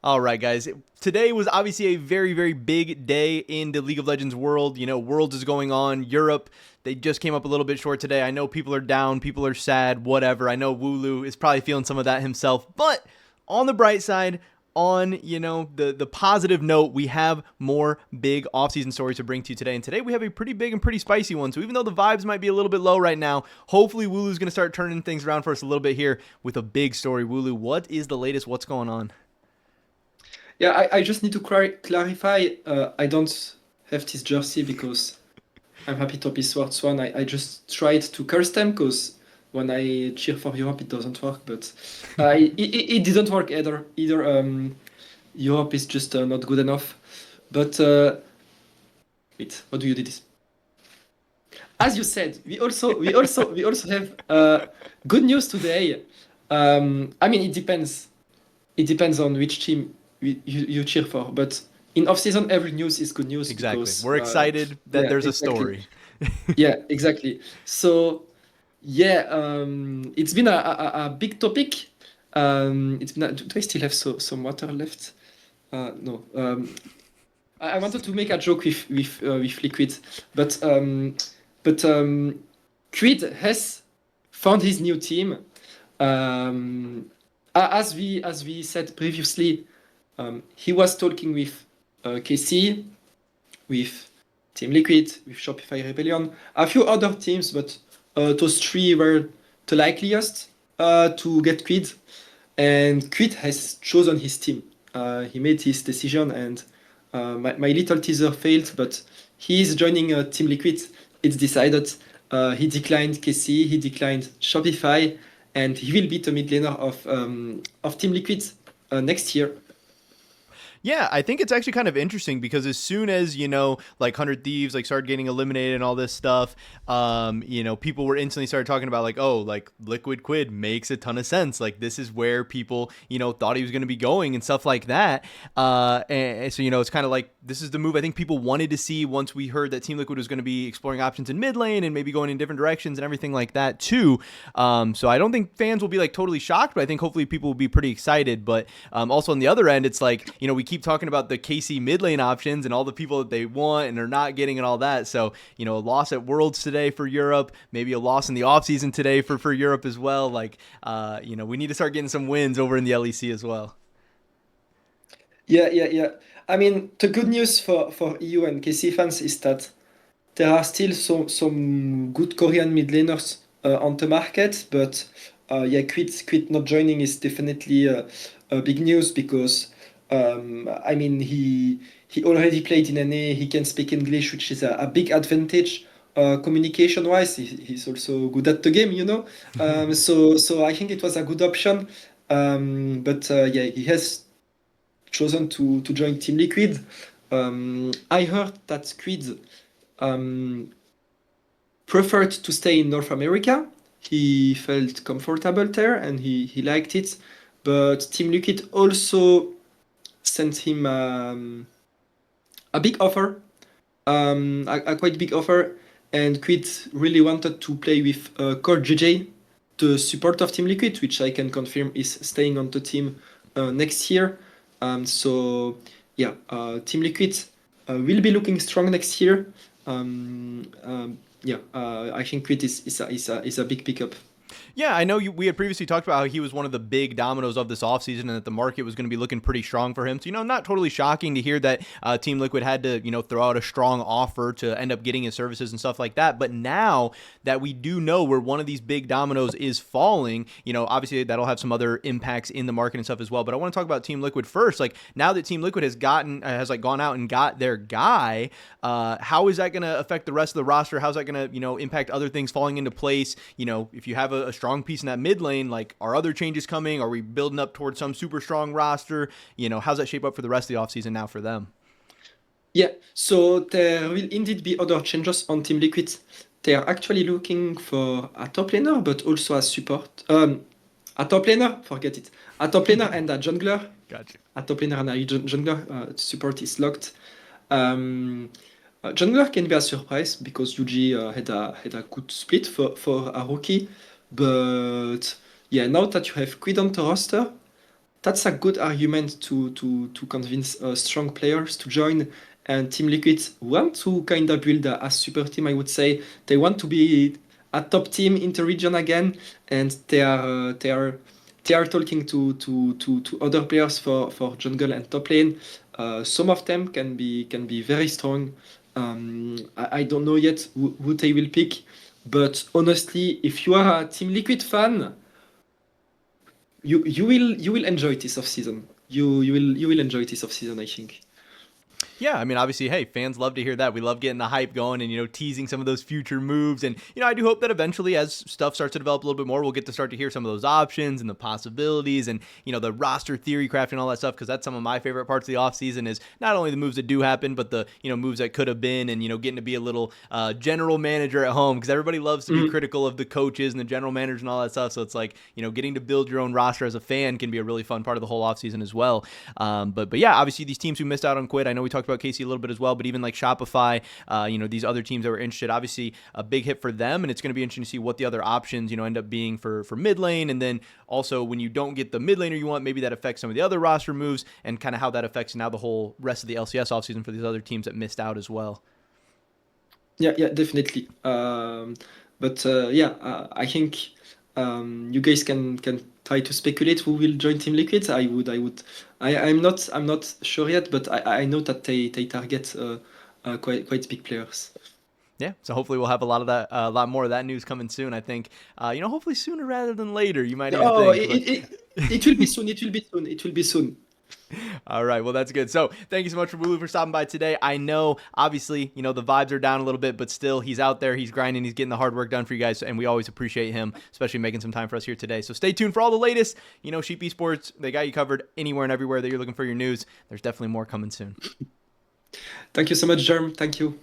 All right, guys. Today was obviously a very, very big day in the League of Legends world. You know, Worlds is going on. Europe, they just came up a little bit short today. I know people are down, people are sad, whatever. I know Wooloo is probably feeling some of that himself. But on the bright side, on the positive note, we have more big offseason stories to bring to you today. And today we have a pretty big and pretty spicy one. So even though the vibes might be a little bit low right now, hopefully Wooloo's going to start turning things around for us a little bit here with a big story. Wooloo, what is the latest? What's going on? Yeah, I just need to clarify. I don't have this jersey because I'm happy to be Swords one. I just tried to curse them because when I cheer for Europe, it doesn't work. But it didn't work either. Europe is just not good enough. But wait, what do you do this? As you said, we also have good news today. I mean, it depends. It depends on which team you cheer for. But in off-season, every news is good news Exactly. because We're excited that yeah, there's a exactly. story. Yeah, exactly. So yeah, it's been a big topic. It's been. Do I still have some water left? No. I wanted to make a joke with liquid, but Quid has found his new team. As we said previously, he was talking with KC, with Team Liquid, with Shopify Rebellion, a few other teams, but those three were the likeliest to get Quid. And Quid has chosen his team. He made his decision, and my little teaser failed, but he is joining Team Liquid. It's decided. He declined KC, he declined Shopify, and he will be the mid laner of Team Liquid next year. Yeah, I think it's actually kind of interesting because as soon as, like 100 Thieves like started getting eliminated and all this stuff, people were instantly started talking about like, oh, like Liquid Quid makes a ton of sense. Like this is where people, thought he was going to be going and stuff like that. And so, it's kind of like this is the move I think people wanted to see once we heard that Team Liquid was going to be exploring options in mid lane and maybe going in different directions and everything like that too. So I don't think fans will be like totally shocked, but I think hopefully people will be pretty excited. But also on the other end, it's like, we keep talking about the KC mid lane options and all the people that they want and are not getting and all that. So, a loss at Worlds today for Europe, maybe a loss in the offseason today for Europe as well. Like, we need to start getting some wins over in the LEC as well. Yeah. I mean, the good news for EU and KC fans is that there are still some good Korean mid laners on the market, but yeah, Quid not joining is definitely a big news because I mean he already played in NA. He can speak English, which is a big advantage. Communication wise, he's also good at the game, you know. So I think it was a good option. But yeah, he has chosen to join Team Liquid. I heard that Quid preferred to stay in North America. He felt comfortable there and he liked it. But Team Liquid also sent him a big offer, a quite big offer. And Quid really wanted to play with Core JJ, the support of Team Liquid, which I can confirm is staying on the team next year. So yeah, Team Liquid will be looking strong next year. Yeah, I think Quid is a big pickup. Yeah, I know we had previously talked about how he was one of the big dominoes of this offseason and that the market was going to be looking pretty strong for him. So, not totally shocking to hear that Team Liquid had to, throw out a strong offer to end up getting his services and stuff like that. But now that we do know where one of these big dominoes is falling, obviously that'll have some other impacts in the market and stuff as well. But I want to talk about Team Liquid first. Like now that Team Liquid has gone out and got their guy, how is that going to affect the rest of the roster? How's that going to, impact other things falling into place? If you have a strong piece in that mid lane, like are other changes coming? Are we building up towards some super strong roster? How's that shape up for the rest of the offseason now for them? Yeah, so there will indeed be other changes on Team Liquid. They are actually looking for a top laner, but also a support. A top laner, forget it. A top laner and a jungler. Gotcha. A top laner and a jungler. Support is locked. Jungler can be a surprise because UG had a good split for a rookie. But yeah, now that you have Quid on the roster, that's a good argument to convince strong players to join. And Team Liquid want to kind of build a super team, I would say. They want to be a top team in the region again, and they are talking to other players for jungle and top lane. Some of them can be very strong. I don't know yet who they will pick, but honestly, if you are a Team Liquid fan, you will enjoy this off season. You will enjoy this off season, I think. Yeah, I mean, obviously, hey, fans love to hear that. We love getting the hype going and, teasing some of those future moves. And, I do hope that eventually, as stuff starts to develop a little bit more, we'll get to start to hear some of those options and the possibilities and, the roster theory craft and all that stuff, because that's some of my favorite parts of the offseason is not only the moves that do happen, but the, moves that could have been and, getting to be a little general manager at home, because everybody loves to be Mhm. critical of the coaches and the general managers and all that stuff. So it's like, getting to build your own roster as a fan can be a really fun part of the whole offseason as well. But yeah, obviously these teams who missed out on Quid, I know we talked about Casey a little bit as well, but even like Shopify, these other teams that were interested, obviously a big hit for them, and it's going to be interesting to see what the other options, end up being for mid lane, and then also when you don't get the mid laner you want, maybe that affects some of the other roster moves, and kind of how that affects now the whole rest of the LCS offseason for these other teams that missed out as well. Yeah, yeah, definitely. But yeah, I think you guys can try to speculate who will join Team Liquid. I'm not sure yet, but I know that they target quite big players. Yeah, so hopefully we'll have a lot of that, a lot more of that news coming soon. I think, hopefully sooner rather than later. You might even Oh, think, it, but it, it, it will be soon. It will be soon. It will be soon. all right, well, that's good. So thank you so much for Wooloo for stopping by today. I know, obviously, the vibes are down a little bit, but still, he's out there, he's grinding, he's getting the hard work done for you guys, and we always appreciate him, especially making some time for us here today. So stay tuned for all the latest. Sheep Esports, they got you covered anywhere and everywhere that you're looking for your news. There's definitely more coming soon. Thank you so much, Jerm. Thank you.